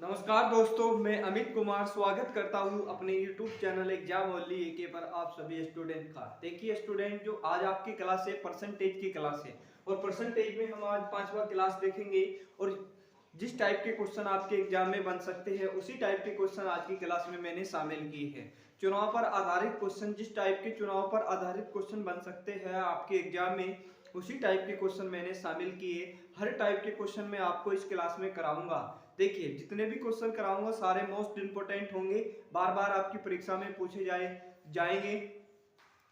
नमस्कार दोस्तों, मैं अमित कुमार स्वागत करता हूं अपने YouTube चैनल एग्जाम ओनली एके पर आप सभी स्टूडेंट का। देखिए स्टूडेंट, जो आज आपकी क्लास है परसेंटेज की क्लास है और परसेंटेज में हम आज पांचवा क्लास देखेंगे और जिस टाइप के क्वेश्चन आपके एग्जाम में बन सकते हैं उसी टाइप के क्वेश्चन आज की क्लास में मैंने शामिल किए हैं। चुनाव पर आधारित क्वेश्चन, जिस टाइप के चुनाव पर आधारित क्वेश्चन बन सकते हैं आपके एग्जाम में उसी टाइप के क्वेश्चन मैंने शामिल किए। हर टाइप के क्वेश्चन मैं आपको इस क्लास में कराऊंगा। देखिए जितने भी क्वेश्चन कराऊंगा सारे मोस्ट इंपोर्टेंट होंगे, बार बार आपकी परीक्षा में पूछे जाएंगे।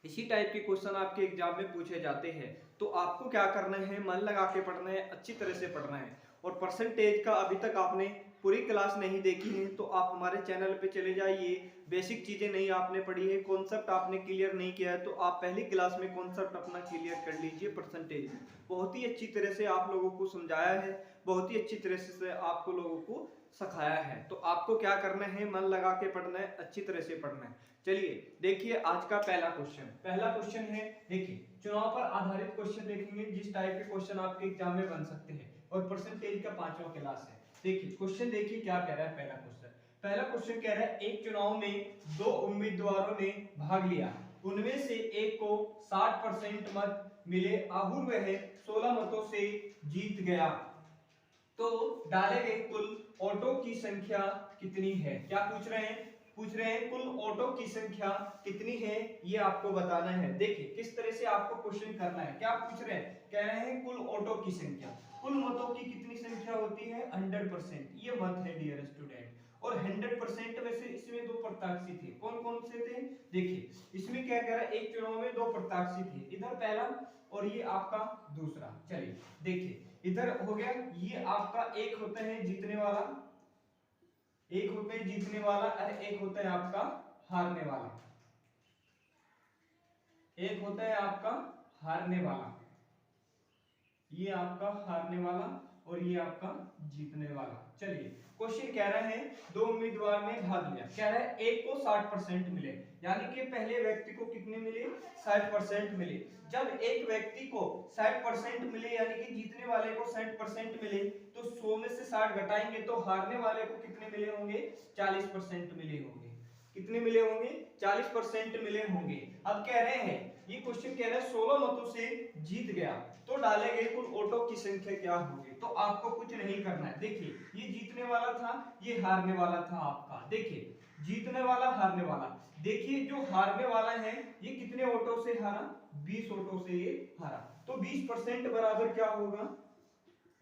इसी टाइप के क्वेश्चन आपके एग्जाम में पूछे जाते हैं। तो आपको क्या करना है, मन लगा के पढ़ना है, अच्छी तरह से पढ़ना है। और परसेंटेज का अभी तक आपने पूरी क्लास नहीं देखी है तो आप हमारे चैनल पे चले जाइए। बेसिक चीजें नहीं आपने पढ़ी है, कॉन्सेप्ट आपने क्लियर नहीं किया है तो आप पहली क्लास में कॉन्सेप्ट अपना क्लियर कर लीजिए। परसेंटेज बहुत ही अच्छी तरह से आप लोगों को समझाया है, बहुत ही अच्छी तरह से आपको लोगों को सिखाया है। तो आपको क्या करना है, मन लगा के पढ़ना है, अच्छी तरह से पढ़ना है। चलिए देखिए आज का पहला क्वेश्चन है। देखिए चुनाव पर आधारित क्वेश्चन देखेंगे, जिस टाइप के क्वेश्चन आपके एग्जाम में बन सकते हैं और परसेंटेज का पांचवा क्लास है। देखिए क्वेश्चन देखिए क्या कह रहा है। पहला क्वेश्चन कह रहा है एक चुनाव में दो उम्मीदवारों ने भाग लिया, उनमें से एक को 60% मत मिले और वह 16 मतों से जीत गया, तो डाले गए कुल ऑटो की संख्या कितनी है। क्या पूछ रहे हैं कुल ऑटो की संख्या कितनी है, ये आपको बताना है। देखिए किस तरह से आपको क्वेश्चन करना है। क्या पूछ रहे हैं, कह रहे हैं कुल ऑटो की संख्या, कुल मतों की कितनी संख्या होती है 100%, ये मत है डियर स्टूडेंट। और 100% में से इसमें दो प्रत्याशी थे, कौन कौन से थे। देखिए इसमें क्या कह रहा है, एक चुनाव में दो प्रत्याशी थे, इधर पहला और ये आपका दूसरा। चलिए देखिए इधर हो गया, ये आपका एक होता है जीतने वाला, एक होता है जीतने वाला और एक होता है आपका हारने वाला, एक होता है आपका हारने वाला, ये आपका हारने वाला और ये आपका जीतने वाला। चलिए क्वेश्चन कह रहा है दो उम्मीदवार ने भाग लिया, कह रहा है एक को 60% मिले, यानी कि पहले व्यक्ति को कितने मिले 60% मिले। जब एक व्यक्ति को 60% मिले यानी कि जीतने वाले को 60% मिले तो 100 में से 60 घटाएंगे तो हारने वाले को कितने मिले होंगे 40% मिले होंगे। कितने मिले होंगे 40% मिले होंगे। अब कह रहे हैं ये क्वेश्चन कह रहा है 16 मतों से जीत गया तो डाले गए कुल ऑटो की संख्या क्या होगी। तो आपको कुछ नहीं करना है। देखिए ये जीतने वाला था, ये हारने वाला था आपका। देखिए जीतने वाला हारने वाला, देखिए जो हारने वाला है ये कितने ऑटो से हारा 20 ऑटो से ये हारा। तो 20% बराबर क्या होगा,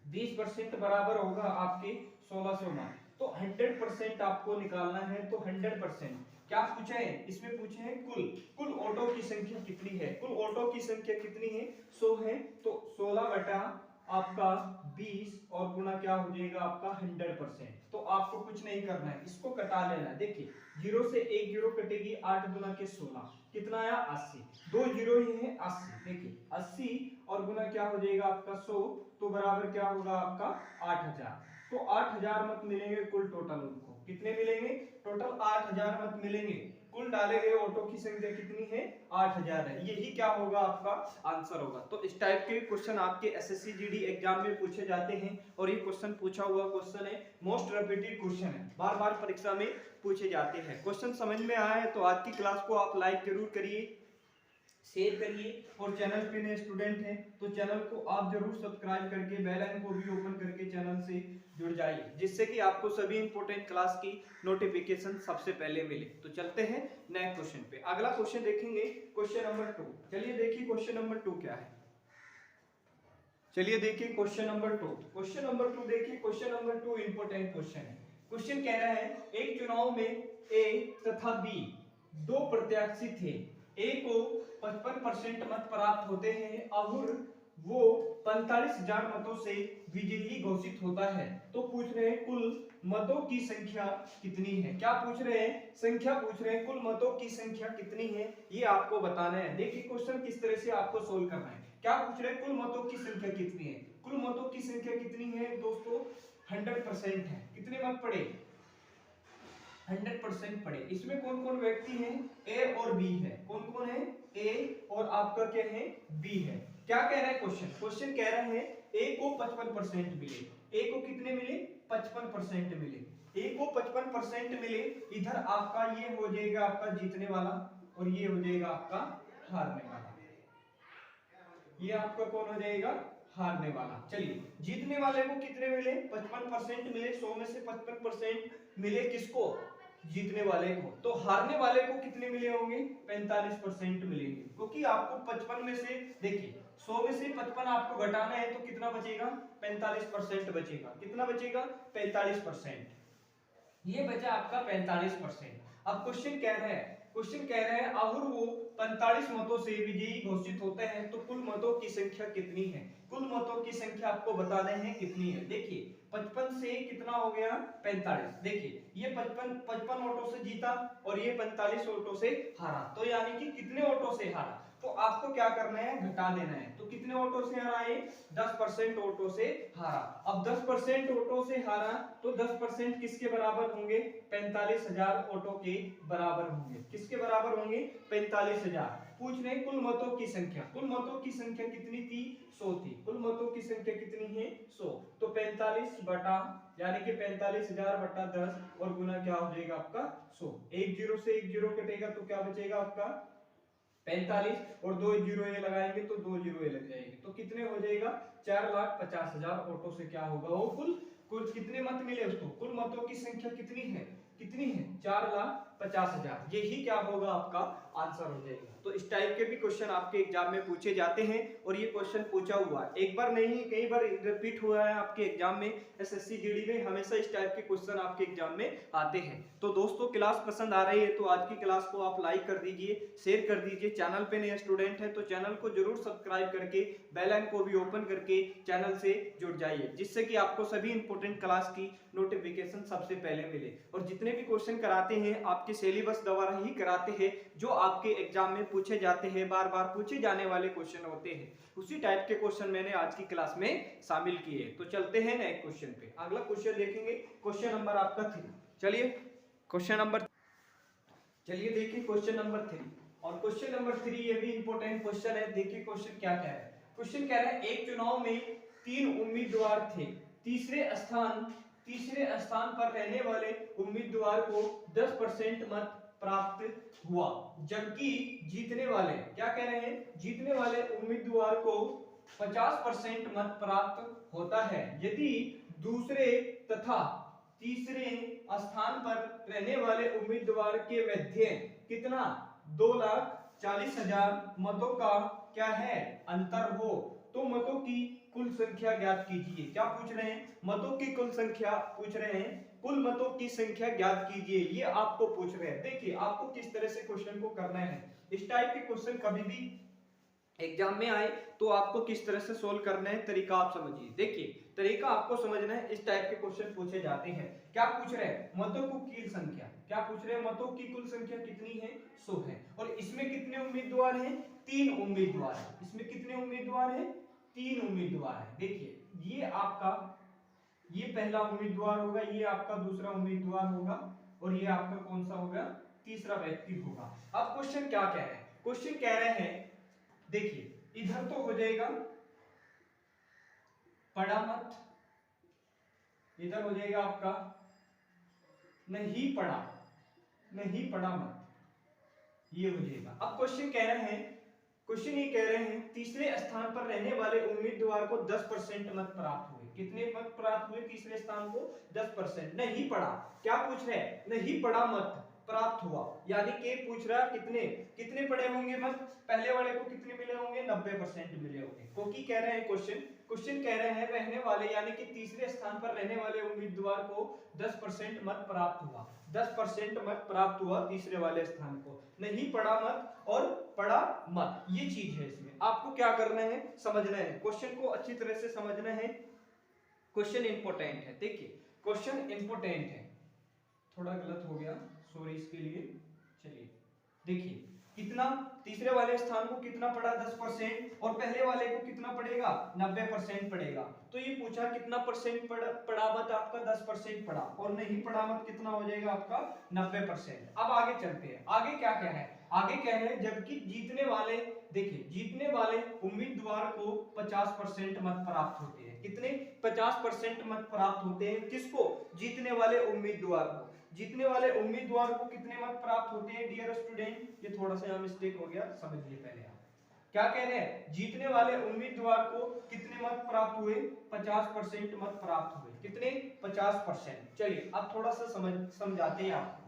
20% बराबर होगा आपके 1600 मान। तो 100% आपको निकालना है। तो 100% क्या पूछे हैं, इसमें पूछे हैं कुल ऑटो की संख्या कितनी है। कुल ऑटो की संख्या कितनी है 100 है, तो 16 बटा आपका 20 और गुना क्या हो जाएगा आपका 100%। तो आपको कुछ नहीं करना है, इसको कटा लेना है। देखिए जीरो से एक जीरो कटेगी, 8 गुना के 16 कितना आया 80, दो जीरो ही है 80। देखिए 80 और गुना क्या हो जाएगा आपका 100, तो बराबर क्या होगा आपका 8000। तो 8000 मत मिलेंगे कुल टोटल, उनको कितने मिलेंगे टोटल 8000 मत मिलेंगे। कुल डाले गए ऑटो की संख्या कितनी है 8000 है, यही क्या होगा आपका आंसर होगा। तो इस टाइप के क्वेश्चन आपके एसएससी जीडी एग्जाम में पूछे जाते हैं और ये क्वेश्चन पूछा हुआ क्वेश्चन है, मोस्ट रिपीटेड क्वेश्चन है, बार बार परीक्षा में पूछे जाते हैं। क्वेश्चन समझ में आया है तो आज की क्लास को आप लाइक जरूर करिए, शेयर करिए और चैनल पे नए स्टूडेंट हैं तो चैनल को आप जरूर सब्सक्राइब करके बेल आइकन को भी ओपन करके चैनल से जुड़ जाइए, जिससे कि आपको सभी इंपॉर्टेंट क्लास की नोटिफिकेशन सबसे पहले मिले। तो चलते हैं नेक्स्ट क्वेश्चन पे। अगला क्वेश्चन देखेंगे क्वेश्चन नंबर 2। चलिए देखिए क्वेश्चन नंबर 2 क्या है। चलिए देखिए क्वेश्चन नंबर 2। क्वेश्चन नंबर 2 देखिए, क्वेश्चन नंबर 2 इंपॉर्टेंट क्वेश्चन है। क्वेश्चन कह रहा है एक चुनाव में ए तथा बी दो प्रत्याशी थे, ए को 55% मत प्राप्त होते हैं और वो 45,000 मतों से विजयी घोषित होता है। तो पूछ रहे हैं कुल मतों की संख्या कितनी है। क्या पूछ रहे हैं, संख्या पूछ रहे हैं, कुल मतों की संख्या कितनी है ये आपको बताना है। देखिए क्वेश्चन किस तरह से आपको सोल्व करना है। क्या पूछ रहे हैं, कुल मतों की संख्या कितनी है। कुल मतों की संख्या कितनी है दोस्तों 100% है। कितने मत पड़े 100% पड़े। इसमें कौन कौन व्यक्ति हैं, ए और बी है। कौन कौन है, ए और आपका क्या है बी है। क्या कह रहा है क्वेश्चन कह रहा है ए को 55% मिले, ए को कितने मिले 55% मिले। ए को 55% मिले, इधर आपका ये हो जाएगा आपका जीतने वाला और ये हो जाएगा आपका हारने वाला। ये आपका कौन हो जाएगा? हारने वाला। चलिए, जीतने वाले को कितने मिले? 55% मिले, 100 में से 55% मिले किसको? जीतने वाले को। तो हारने वाले को कितने मिले होंगे? 45% मिलेंगे, क्योंकि आपको 55 में से देखिए 100 में से 55 आपको घटाना है तो कितना बचेगा? 45% बचेगा। कितना बचेगा? 45%। ये बचा आपका 45%। अब क्वेश्चन कह रहा है अगर वो 45 मतों से विजयी घोषित होते हैं तो कुल मतों की संख्या कितनी है? कुल मतों की संख्या आपको बताने हैं कितनी है। देखिए 55 से कितना हो गया? 45। देखिए ये 55 वोटों से जीता और ये 45 वोटों से हारा, तो यानी कि कितने वोटों से हारा? तो आपको क्या करना है? घटा देना है। तो कितने वोटों से हारा है? 10% वोटों से हारा। अब 10% वोटों से हारा तो 10% किसके बराबर होंगे? 45,000 वोटों के बराबर होंगे। किसके बराबर होंगे? 45,000। पूछ रहे कुल मतों की संख्या। कुल मतों की संख्या कितनी थी? 100 थी। कुल मतों की संख्या कितनी है? 100। तो 45 बटा यानी कि 45,000 बटा 10 और गुना क्या हो जाएगा आपका? 100। एक जीरो से एक जीरो कटेगा तो क्या बचेगा आपका? 45 और 2 जीरो ये लगाएंगे तो 2 जीरो ये लग जाएंगे, तो कितने हो जाएगा? 4,50,000 वोटों से क्या होगा? वो कुल कितने मत मिले उसको? कुल मतों की संख्या कितनी है? 4,50,000। यही क्या होगा? आपका आंसर हो जाएगा। तो इस टाइप के भी क्वेश्चन आपके एग्जाम में पूछे जाते हैं और ये क्वेश्चन पूछा हुआ है, एक बार नहीं कई बार रिपीट हुआ है आपके एग्जाम में। एसएससी जीडी में हमेशा इस टाइप के क्वेश्चन आपके एग्जाम में आते हैं। तो दोस्तों क्लास पसंद आ रही है तो आज की क्लास को आप लाइक कर दीजिए, शेयर कर दीजिए। चैनल पे नए स्टूडेंट है तो चैनल को जरूर सब्सक्राइब करके बेल आइकन को भी ओपन करके चैनल से जुड़ जाइए, जिससे कि आपको सभी इंपॉर्टेंट क्लास की नोटिफिकेशन सबसे पहले मिले। और जितने भी क्वेश्चन कराते हैं आपके सिलेबस द्वारा ही कराते हैं, जो आपके एग्जाम में पूछे जाते हैं, बार बार पूछे जाने वाले क्वेश्चन होते हैं, उसी टाइप के क्वेश्चन मैंने आज की क्लास में शामिल किए। तो चलते हैं नेक्स्ट क्वेश्चन पे। अगला क्वेश्चन देखेंगे, क्वेश्चन नंबर आपका 3। चलिए देखिए क्वेश्चन नंबर 3। और क्वेश्चन नंबर 3 ये भी इंपॉर्टेंट क्वेश्चन है। देखिए क्वेश्चन क्या कह रहा है। क्वेश्चन कह रहा है एक चुनाव में 3 उम्मीदवार थे। तीसरे स्थान पर रहने वाले उम्मीदवार को 10% मत प्राप्त हुआ, जबकि जीतने वाले क्या कह रहे हैं? जीतने वाले उम्मीदवार को 50% मत प्राप्त होता है यदि दूसरे तथा तीसरे स्थान पर रहने वाले उम्मीदवार के मध्य कितना? 2,40,000 मतों का क्या है? अंतर हो। तो मतों की कुल संख्या ज्ञात कीजिए। क्या पूछ रहे हैं? मतों की कुल संख्या पूछ रहे हैं। कुल मतों की संख्या ज्ञात कीजिए, ये आपको पूछ रहे हैं। देखिए आपको किस तरह से क्वेश्चन को करना है। इस टाइप के क्वेश्चन कभी भी एग्जाम में आए तो आपको किस तरह से सोल्व करना है, तरीका आप समझिए। देखिए तरीका आपको समझना है। इस टाइप के क्वेश्चन पूछे जाते हैं। क्या पूछ रहे हैं? मतों की कुल संख्या। क्या पूछ रहे हैं? मतों की कुल संख्या कितनी है? 100 है। और इसमें कितने उम्मीदवार हैं? 3 उम्मीदवार हैं। इसमें कितने उम्मीदवार हैं? 3 उम्मीदवार हैं। देखिए ये आपका ये पहला उम्मीदवार होगा, ये आपका दूसरा उम्मीदवार होगा और ये आपका कौन सा होगा? तीसरा व्यक्ति होगा। अब क्वेश्चन क्या कह रहे हैं? क्वेश्चन कह रहे हैं देखिए इधर तो हो जाएगा पड़ा मत, इधर हो जाएगा आपका नहीं पड़ा मत, ये हो जाएगा। अब क्वेश्चन कह रहे हैं तीसरे स्थान पर रहने वाले उम्मीदवार को 10% मत प्राप्त हुए। कितने मत प्राप्त हुए? तीसरे स्थान को 10%। नहीं पड़ा, क्या पूछ रहे हैं? नहीं पड़ा मत प्राप्त हुआ, यानी कि पूछ रहा कितने पड़े होंगे मत? पहले वाले को कितने मिले होंगे? 90% मिले होंगे। क्योंकि कह रहे हैं क्वेश्चन कह रहे हैं रहने वाले यानी कि तीसरे स्थान पर रहने वाले उम्मीदवार को 10% मत प्राप्त हुआ। 10% मत प्राप्त हुआ तीसरे वाले स्थान को। नहीं पड़ा मत और पड़ा मत, ये चीज है। इसमें आपको क्या करना है? समझना है, क्वेश्चन को अच्छी तरह से समझना है। क्वेश्चन इंपॉर्टेंट है। देखिए क्वेश्चन इंपॉर्टेंट है, थोड़ा गलत हो गया, सॉरी इसके लिए। चलिए देखिए कितना तीसरे वाले स्थान को कितना पड़ा? 10%। और पहले वाले को कितना पड़ेगा? 90% पड़ेगा। तो ये पूछा कितना परसेंट पड़ा मत आपका? 10% पड़ा। और नहीं पड़ा मत कितना हो जाएगा आपका? 90%। अब आगे चलते हैं। आगे क्या कह रहा है? आगे कह रहे हैं जबकि जीतने वाले, देखिए जीतने वाले उम्मीदवार को 50% मत प्राप्त होते हैं। कितने? 50% मत प्राप्त होते हैं। किसको? जीतने वाले उम्मीदवार को। जीतने वाले उम्मीदवार को कितने मत प्राप्त होते हैं डियर स्टूडेंट? ये थोड़ा सा यहाँ मिस्टेक हो गया, समझिए पहले आप क्या कह रहे हैं। जीतने वाले उम्मीदवार को कितने मत प्राप्त हुए? 50% मत प्राप्त हुए। कितने? 50%। चलिए अब थोड़ा सा समझाते हैं आपको।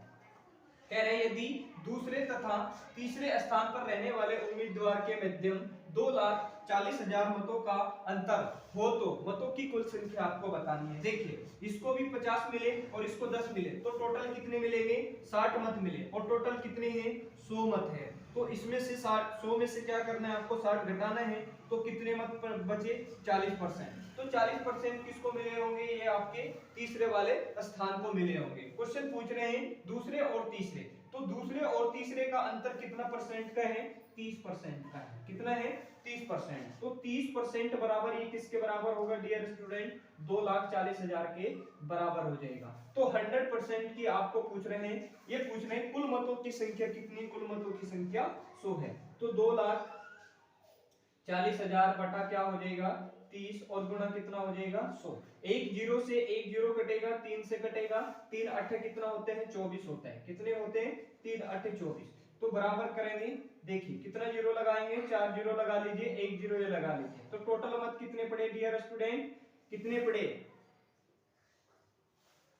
कह रहे हैं यदि दूसरे तथा तीसरे स्थान पर रहने वाले उम्मीदवार के मध्यम 2,40,000 मतों का अंतर हो तो मतों की कुल संख्या आपको बतानी है। देखिए इसको भी 50 मिले और इसको 10 मिले तो टोटल कितने मिलेंगे? 60 मत मिले। और टोटल कितने हैं? 100 मत है। तो इसमें से 100 में से क्या करना है आपको? 60 घटाना है। तो कितने मत बचे? 40%। तो 40% किसको मिले होंगे? ये आपके तीसरे वाले स्थान को मिले होंगे। क्वेश्चन पूछ रहे हैं दूसरे और तीसरे, तो दूसरे और तीसरे का अंतर कितना परसेंट का है? 30% का है। कितना है? 30%। तो 30% बराबर ये किसके बराबर होगा डियर स्टूडेंट? 2,40,000 के बराबर हो जाएगा। तो 100% की आपको पूछ रहे हैं, ये पूछ रहे हैं कुल मतों की संख्या कितनी? कुल मतों की संख्या 100 है। तो 2,40,000 बटा क्या हो जाएगा? 30 और गुणा कितना हो जाएगा? 100। एक जीरो से एक जीरो कटेगा, 3 से कटेगा, 3 अट्ठे कितना होते हैं? 24 होता है। कितने होते हैं? 3 अट्ठे 24। तो बराबर करेंगे, देखिए कितना जीरो लगाएंगे? 4 जीरो लगा लीजिए, एक जीरो ये लगा लीजिए। तो टोटल मत कितने पड़े डियर स्टूडेंट? कितने पड़े?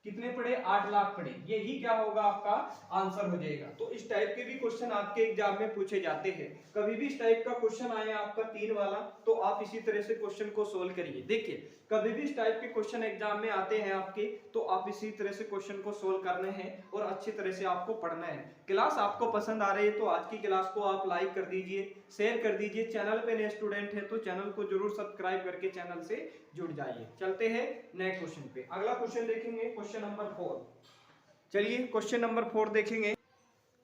कितने पड़े? 8 लाख पड़े। यही क्या होगा? आपका आंसर हो जाएगा। तो इस टाइप के भी क्वेश्चन आपके एग्जाम में पूछे जाते हैं। कभी भी इस टाइप का क्वेश्चन आए आपका 3 वाला, तो आप इसी तरह से क्वेश्चन को सोल्व करिए। देखिए कभी भी इस टाइप के क्वेश्चन एग्जाम में आते हैं आपके, तो आप इसी तरह से क्वेश्चन को सोल्व करने हैं और अच्छी तरह से आपको पढ़ना है। क्लास आपको पसंद आ रही है तो आज की क्लास को आप लाइक कर दीजिए, शेयर कर दीजिए। चैनल पे नए स्टूडेंट हैं तो चैनल को जरूर सब्सक्राइब करके चैनल से जुड़ जाइए। चलते हैं नए क्वेश्चन पे। अगला क्वेश्चन देखेंगे क्वेश्चन नंबर 4। चलिए क्वेश्चन नंबर 4 देखेंगे।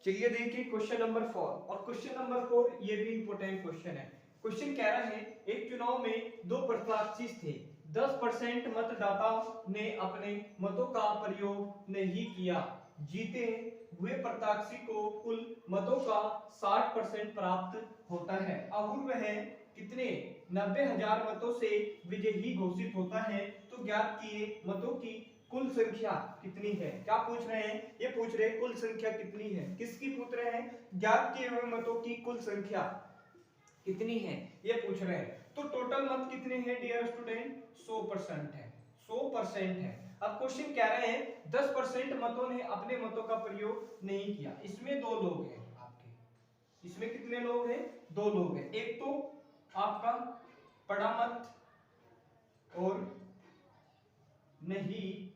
चलिए देखिए क्वेश्चन नंबर 4। और क्वेश्चन नंबर 4 ये भी इंपॉर्टेंट क्वेश्चन है। क्वेश्चन कह रहा है एक चुनाव में 2 प्रत्याशी थे। 10% मतदाताओं ने अपने मतों का प्रयोग नहीं किया। जीते हुए प्रत्याशी को कुल मतों का 60% प्राप्त होता है। अब वह कितने? 90,000 मतों से विजयी घोषित होता है। तो ज्ञात किए मतों की कुल संख्या कितनी है? क्या पूछ रहे हैं? ये पूछ रहे हैं कुल संख्या कितनी है। किसकी पूछ रहे हैं? ज्ञात किए हुए मतों की कुल संख्या कितनी है, ये पूछ रहे हैं। तो टोटल मत कितने हैं डियर स्टूडेंट? 100% है। 100% है। अब क्वेश्चन कह रहे हैं 10% मतों ने अपने मतों का प्रयोग नहीं किया। इसमें 2 लोग हैं आपके। इसमें कितने लोग हैं? 2 लोग हैं। एक तो आपका पड़ा मत और नहीं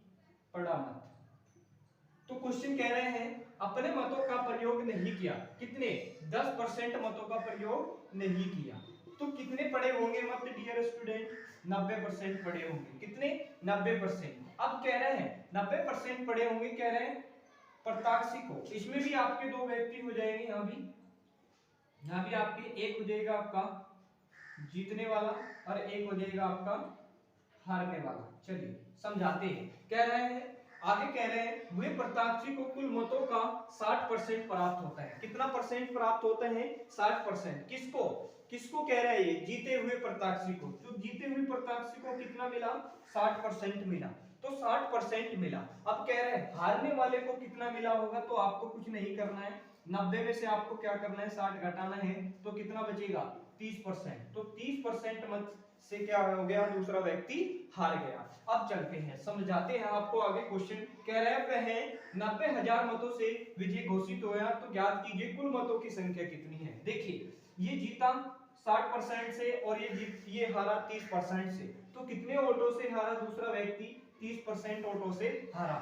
पड़ा मत। तो क्वेश्चन कह रहे हैं अपने मतों का प्रयोग नहीं किया। कितने? 10% मतों का प्रयोग नहीं किया। तो कितने पड़े होंगे मत डियर स्टूडेंट? 90% पड़े होंगे। कितने? 90%। अब कह रहे हैं 90% पड़े होंगे, कह रहे हैं प्रत्याशी को। इसमें भी आपके 2 व्यक्ति हो जाएंगे। यहाँ भी आपके एक हो जाएगा आपका जीतने वाला और एक हो जाएगा आपका हारने वाला। चलिए समझाते हैं। कह रहे हैं आगे, कह रहे हैं वे प्रत्याशी को कुल मतों का 60% प्राप्त होता है। कितना परसेंट प्राप्त होता है? 60%। किसको? किसको कह रहे हैं? ये जीते हुए प्रत्याशी को। तो जीते हुए प्रत्याशी को कितना मिला? 60% मिला। तो 60% मिला। अब कह रहे हैं हारने वाले को कितना मिला होगा? तो आपको कुछ नहीं करना है, 90 में से आपको क्या करना है? 60 घटाना है। तो कितना बचेगा? 30%। तो 30% मत से क्या हो गया? दूसरा व्यक्ति हार गया। अब चलते हैं समझाते हैं आपको आगे क्वेश्चन। कह रहे हैं वह 90,000 मतों से विजय घोषित हुआ। तो ज्ञात कीजिए कुल मतों की संख्या कितनी है। देखिए ये जीता 60% से और ये हारा 30% से। तो कितने वोटों से हारा दूसरा व्यक्ति? 30% वोटों से हारा।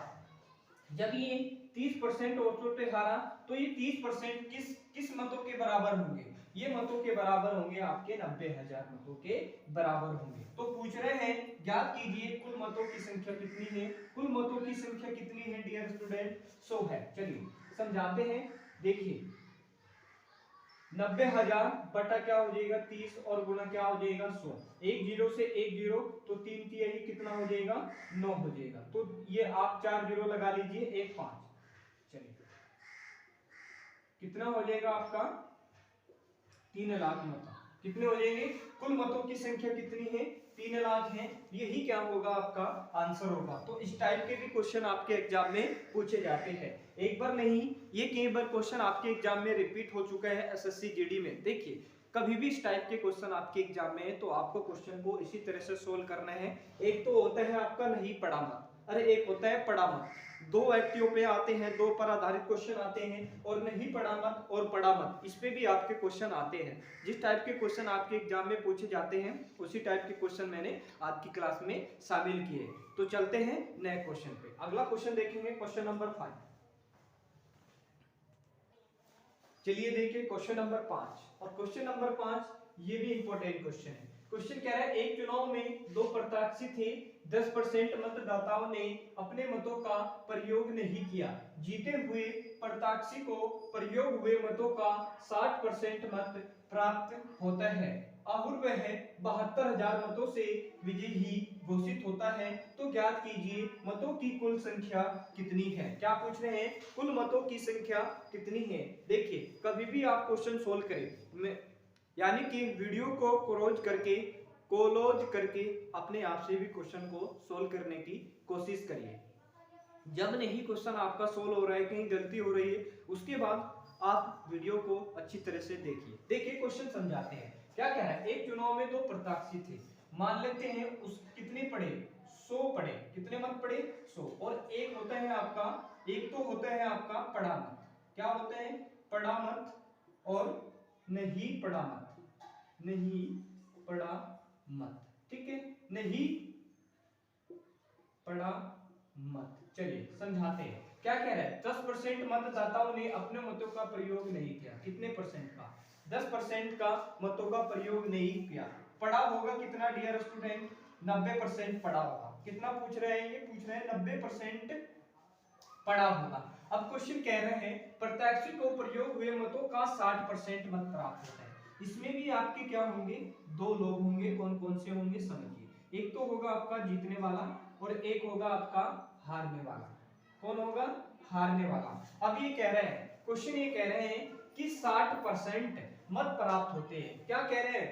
जब ये 30% वोटों से हारा तो ये 30% किस मतों के बराबर होंगे? ये मतों के बराबर होंगे आपके 90,000 मतों के बराबर होंगे। तो पूछ रहे हैं ज्ञात कीजिए कुल मतों की संख्या कितनी है। कुल मतों की संख्या कितनी है डियर स्टूडेंट? 100 है। चलिए समझाते हैं। देखिए 90,000 बटा क्या हो जाएगा? 30 और गुणा क्या हो जाएगा? 100। एक जीरो से एक जीरो, तो 3 तिहाई कितना हो जाएगा? 9 हो जाएगा। तो ये आप 4 जीरो लगा लीजिए, 1 5। चलिए कितना हो जाएगा आपका 3 लाख मत। कितने हो जाएंगे? कुल मतों की संख्या कितनी है? 3 लाख है। यही क्या होगा? आपका आंसर होगा। तो इस टाइप के भी क्वेश्चन आपके एग्जाम में पूछे जाते हैं। एक बार नहीं, ये कई बार क्वेश्चन आपके एग्जाम में रिपीट हो चुका है एसएससी जीडी में। देखिए कभी भी इस टाइप के क्वेश्चन आपके एग्जाम में है तो आपको क्वेश्चन को इसी तरह से सोल्व करना है। एक तो होता है आपका नहीं पढ़ा मत, अरे एक होता है पढ़ा मत। दो व्यक्तियों पे आते हैं, दो पर आधारित क्वेश्चन आते हैं, और नहीं पढ़ा मत और पढ़ा मत, इस पे भी आपके क्वेश्चन आते हैं। जिस टाइप के क्वेश्चन आपके एग्जाम में पूछे जाते हैं उसी टाइप के क्वेश्चन मैंने आज की क्लास में शामिल किए। तो चलते हैं नए क्वेश्चन पे। अगला क्वेश्चन देखेंगे, क्वेश्चन नंबर 5। चलिए देखिए क्वेश्चन नंबर 5। और क्वेश्चन नंबर 5 ये भी इंपॉर्टेंट क्वेश्चन है। क्वेश्चन कह रहा है एक चुनाव में 2 प्रत्याशी थे, 10% मतदाताओं ने अपने मतों का प्रयोग नहीं किया। जीते हुए प्रत्याशी को प्रयोग हुए मतों का 60% मत प्राप्त होता है और वह 72,000 मतों से विजयी घोषित होता है। तो ज्ञात कीजिए मतों की कुल संख्या कितनी है। क्या पूछ रहे हैं? कुल मतों की संख्या कितनी है। देखिए कभी भी आप क्वेश्चन सोल्व करें, यानी कि वीडियो को क्लोज करके अपने आप से भी क्वेश्चन को सोल्व करने की कोशिश करिए। जब नहीं क्वेश्चन आपका सोल्व हो रहा है, कहीं गलती हो रही है, उसके बाद आप वीडियो को अच्छी तरह से देखिए। देखिए क्वेश्चन समझाते हैं। क्या कह रहा है? एक चुनाव में 2 प्रत्याशी थे, मान लेते हैं उस कितने पढ़े? 100 पढ़े। कितने मत पढ़े? 100। और एक होता है आपका, एक तो होता है आपका पढ़ा मत। क्या होता है? पढ़ा मत और नहीं पढ़ा मत। नहीं पढ़ा मत, ठीक है, नहीं पढ़ा मत। चलिए समझाते हैं। क्या कह रहा है? 10% मतदाताओं ने अपने मतों का प्रयोग नहीं किया। कितने परसेंट का? 10% का मतों का प्रयोग नहीं किया। पढ़ा होगा कितना डियर स्टूडेंट? 90% पढ़ा होगा। कितना पूछ रहे हैं? ये पूछ रहे हैं 90% पढ़ा होगा। अब क्वेश्चन कह रहे हैं प्रत्याशी को प्रयोग हुए मतों का 60% मत प्राप्त होता है। इसमें भी आपके क्या होंगे? 2 लोग होंगे। कौन कौन से होंगे समझिए। एक तो होगा आपका जीतने वाला और एक होगा आपका हारने वाला। कौन होगा? हारने वाला। अब ये कह रहे हैं, क्वेश्चन ये कह रहे हैं कि 60% मत प्राप्त होते हैं। क्या कह रहे हैं?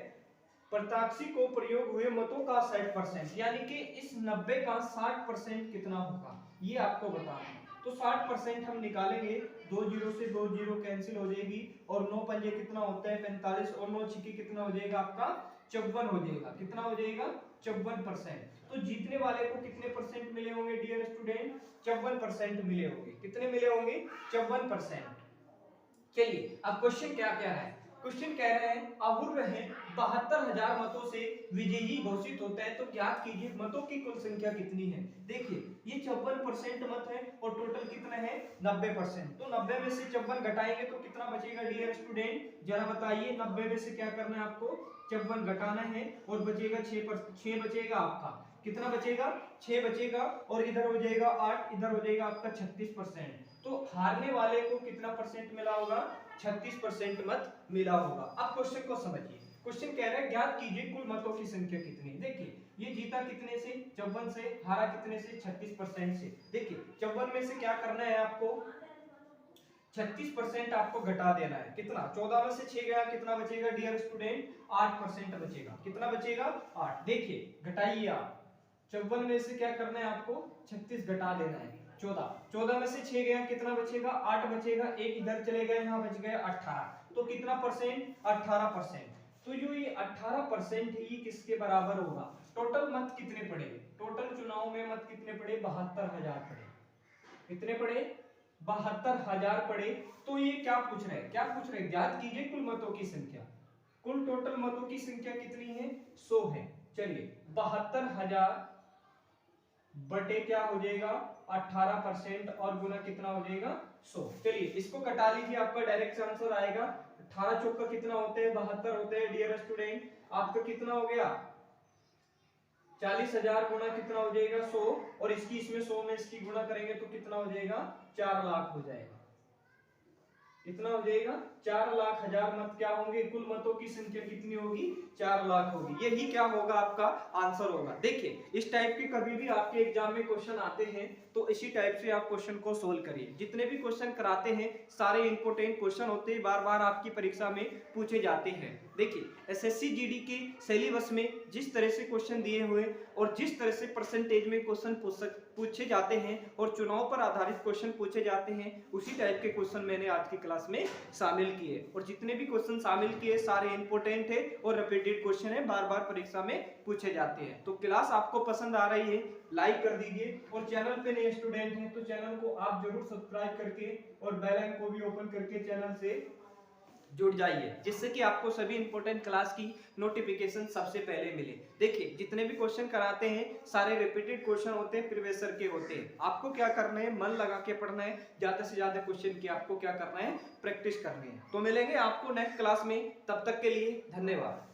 प्रत्याशी को प्रयोग हुए मतों का 60%, यानी कि इस 90 का 60% कितना होगा ये आपको बताना है। तो 60% हम निकालेंगे, 2 जीरो से 2 जीरो कैंसिल हो जाएगी, और 9 पंजे कितना होता है? 45, और 9 छिके कितना हो जाएगा आपका? 54 हो जाएगा। कितना हो जाएगा? 54%। तो जीतने वाले को कितने परसेंट मिले होंगे डियर स्टूडेंट? 54% मिले होंगे। कितने मिले होंगे? 54%। चलिए अब क्वेश्चन क्या कह रहा है? क्वेश्चन कह रहे हैं अपूर्व है 72,000 मतों से विजयी घोषित होता है। तो ज्ञात कीजिए मतों की कुल संख्या कितनी है। देखिए ये 54% मत है और टोटल कितना है? 90%। तो 90 में से 54 घटाएंगे तो कितना बचेगा डियर स्टूडेंट? जरा बताइए। 90 में से क्या करना है आपको? 54 घटाना है और बचेगा 6 बचेगा आपका। कितना बचेगा? 6 बचेगा, और इधर हो जाएगा 8, इधर हो जाएगा आपका 36%। तो हारने वाले को कितना परसेंट मिला होगा? 36% मत मिला होगा। अब क्वेश्चन को समझिए। क्वेश्चन कह रहा है ज्ञात कीजिए कुल मतों की संख्या कितनी है। देखिए ये जीता कितने से? 54 से। हारा कितने से? 36% से। देखिए 54 में से क्या करना है आपको? 36% आपको घटा देना है। कितना? 14 में से 6 गया, कितना बचेगा डियर स्टूडेंट? 8% बचेगा। कितना बचेगा? 8। देखिए घटाइए आप। 54 में से क्या करना है आपको? 36 घटा देना है। 14 में से 6 गया, कितना बचेगा? 8 बचेगा। एक इधर चले गए, यहाँ बच गए 18। तो कितना परसेंट? 18%। तो जो ये 18% है ये किसके बराबर होगा? टोटल मत कितने पड़े? टोटल चुनाव में मत कितने पड़े? 72,000 पड़े। कितने पड़े? 72,000 पड़े। तो ये क्या पूछ रहे हैं? क्या पूछ रहे हैं? ज्ञात कीजिए कुल मतों की संख्या। कुल टोटल मतों की संख्या कितनी है? 100 है। चलिए 72,000 बटे क्या हो जाएगा? 18% और गुना कितना हो जाएगा? 100। चलिए इसको कटा लीजिए, आपका डायरेक्ट आंसर आएगा। 18 चौका कितना होते हैं? 72 होते हैं डियर स्टूडेंट। आपका कितना हो गया? 40,000 गुना कितना हो जाएगा? 100, और इसकी इसमें 100 में इसकी गुणा करेंगे तो कितना हो जाएगा? 4 लाख हो जाएगा। कितना हो जाएगा 4 लाख हजार मत क्या होंगे, कुल मतों की संख्या कितनी होगी 4 लाख होगी। यही क्या होगा आपका आंसर होगा। देखिए इस टाइप के कभी भी आपके एग्जाम में क्वेश्चन आते हैं तो इसी टाइप से आप क्वेश्चन को सोल्व करिए। जितने भी क्वेश्चन कराते हैं सारे इंपॉर्टेंट क्वेश्चन होते हैं, बार बार आपकी परीक्षा में पूछे जाते हैं। देखिए एसएससी जीडी के सिलेबस में जिस तरह से क्वेश्चन दिए हुए और जिस तरह से परसेंटेज में क्वेश्चन पूछे जाते हैं और चुनाव पर आधारित क्वेश्चन पूछे जाते हैं, उसी टाइप के क्वेश्चन मैंने आज की क्लास में शामिल किए। और जितने भी क्वेश्चन शामिल किए सारे इंपॉर्टेंट है और रिपीटेड क्वेश्चन है, बार बार परीक्षा में पूछे जाते हैं। तो क्लास आपको पसंद आ रही है लाइक कर दीजिए, और चैनल पे नए स्टूडेंट हैं तो चैनल को आप जरूर सब्सक्राइब करके और बेल आइकन को भी ओपन करके चैनल से जुड़ जाइए, जिससे कि आपको सभी इंपॉर्टेंट क्लास की नोटिफिकेशन सबसे पहले मिले। देखिए जितने भी क्वेश्चन कराते हैं सारे रिपीटेड क्वेश्चन होते हैं, प्रीवियस ईयर के होते हैं। आपको क्या करना है, मन लगा के पढ़ना है, ज्यादा से ज्यादा क्वेश्चन की आपको क्या करना है, प्रैक्टिस करनी है। तो मिलेंगे आपको नेक्स्ट क्लास में, तब तक के लिए धन्यवाद।